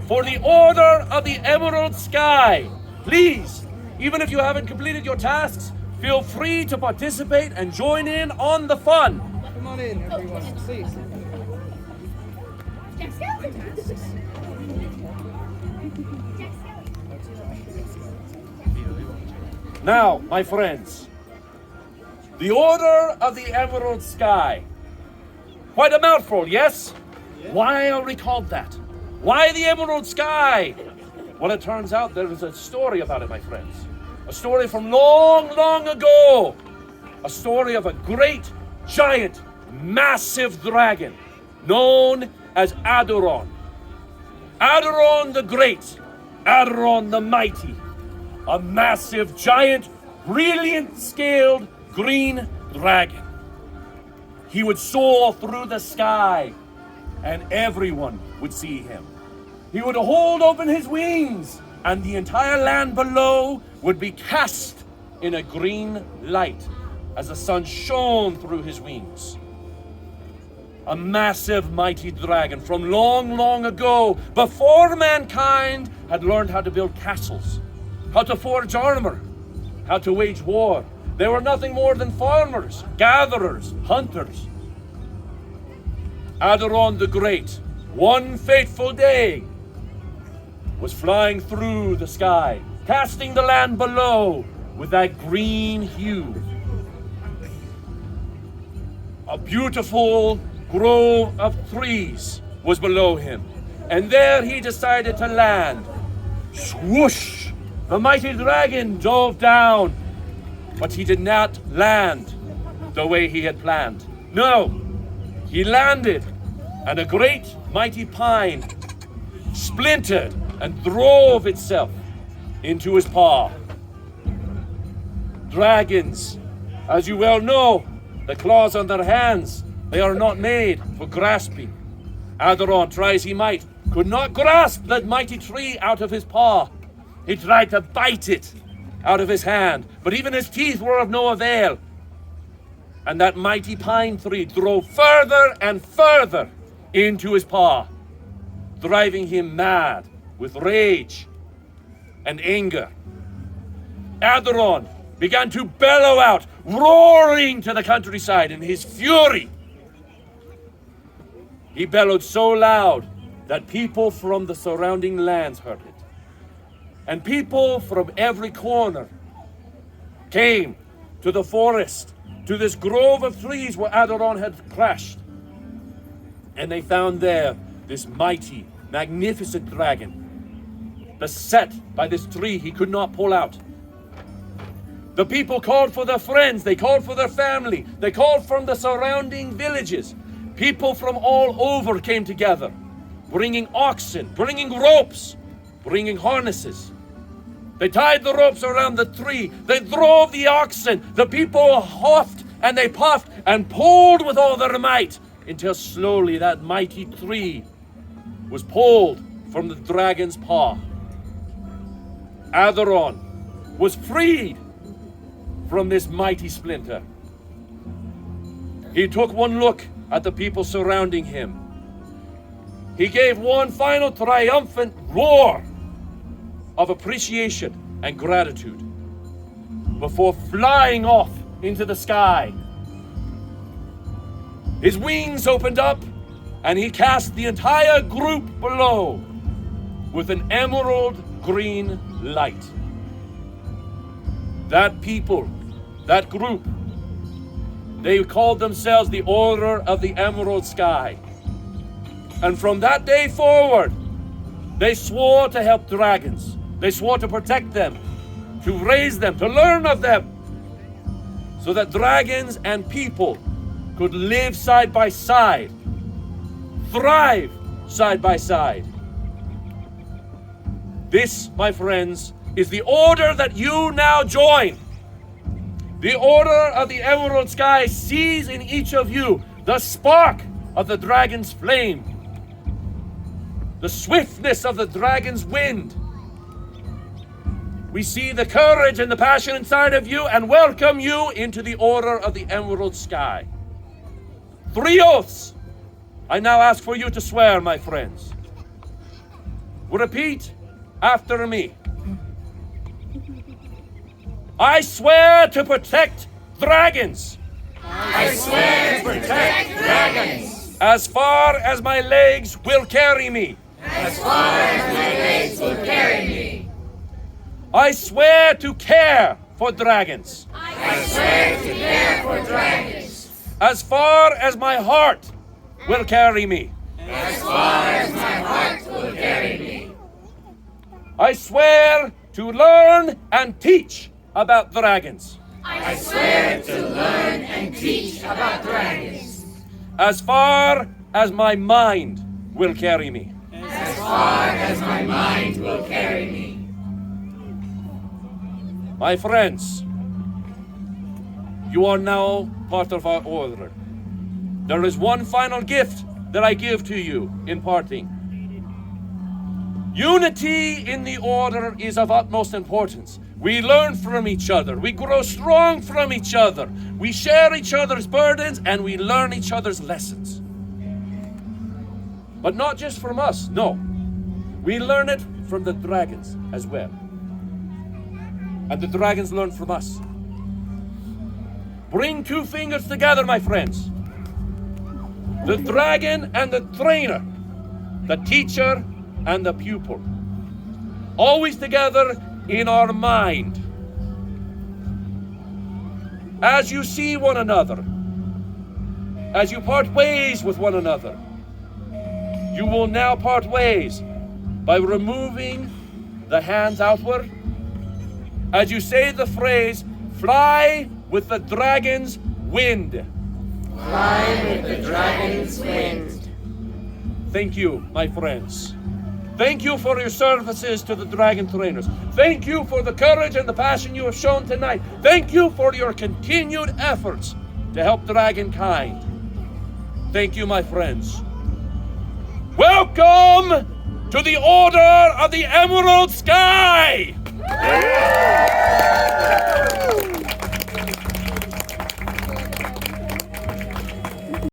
for the Order of the Emerald Sky. Please, even if you haven't completed your tasks, feel free to participate and join in on the fun. Come on in, everyone, please. Now, my friends, the Order of the Emerald Sky. Quite a mouthful, yes? Why are we called that? Why the Emerald Sky? Well, it turns out there is a story about it, my friends. A story from long, long ago. A story of a great, giant, massive dragon known as Adoron. Adoron the Great, Adoron the Mighty. A massive, giant, brilliant-scaled green dragon. He would soar through the sky, and everyone would see him. He would hold open his wings, and the entire land below would be cast in a green light as the sun shone through his wings. A massive, mighty dragon from long, long ago, before mankind had learned how to build castles, how to forge armor, how to wage war. They were nothing more than farmers, gatherers, hunters. Adoron the Great, one fateful day, was flying through the sky, casting the land below with that green hue. A beautiful grove of trees was below him, and there he decided to land. Swoosh! The mighty dragon dove down, but he did not land the way he had planned. No, he landed, and a great mighty pine splintered and drove itself into his paw. Dragons, as you well know, the claws on their hands, they are not made for grasping. Adoron, try as he might, could not grasp that mighty tree out of his paw. He tried to bite it out of his hand, but even his teeth were of no avail. And that mighty pine tree drove further and further into his paw, driving him mad with rage and anger. Adoron began to bellow out, roaring to the countryside in his fury. He bellowed so loud that people from the surrounding lands heard it. And people from every corner came to the forest, to this grove of trees where Adoron had crashed. And they found there this mighty, magnificent dragon, beset by this tree he could not pull out. The people called for their friends, they called for their family, they called from the surrounding villages. People from all over came together, bringing oxen, bringing ropes, bringing harnesses. They tied the ropes around the tree. They drove the oxen. The people huffed and they puffed and pulled with all their might until slowly that mighty tree was pulled from the dragon's paw. Adoron was freed from this mighty splinter. He took one look at the people surrounding him. He gave one final triumphant roar of appreciation and gratitude before flying off into the sky. His wings opened up and he cast the entire group below with an emerald green light. That people, that group, they called themselves the Order of the Emerald Sky. And from that day forward, they swore to help dragons. They swore to protect them, to raise them, to learn of them, so that dragons and people could live side by side, thrive side by side. This, my friends, is the order that you now join. The Order of the Emerald Sky sees in each of you the spark of the dragon's flame, the swiftness of the dragon's wind. We see the courage and the passion inside of you and welcome you into the Order of the Emerald Sky. 3 oaths I now ask for you to swear, my friends. Repeat after me. I swear to protect dragons. I swear to protect dragons. As far as my legs will carry me. As far as my legs will carry me. I swear to care for dragons. I swear to care for dragons. As far as my heart will carry me. As far as my heart will carry me. I swear to learn and teach about dragons. I swear to learn and teach about dragons. As far as my mind will carry me. As far as my mind will carry me. My friends, you are now part of our order. There is one final gift that I give to you in parting. Unity in the order is of utmost importance. We learn from each other. We grow strong from each other. We share each other's burdens and we learn each other's lessons. But not just from us, no. We learn it from the dragons as well. And the dragons learn from us. Bring two fingers together, my friends. The dragon and the trainer. The teacher and the pupil. Always together in our mind. As you see one another, as you part ways with one another, you will now part ways by removing the hands outward. As you say the phrase, fly with the dragon's wind. Fly with the dragon's wind. Thank you, my friends. Thank you for your services to the dragon trainers. Thank you for the courage and the passion you have shown tonight. Thank you for your continued efforts to help dragonkind. Thank you, my friends. Welcome to the Order of the Emerald Sky!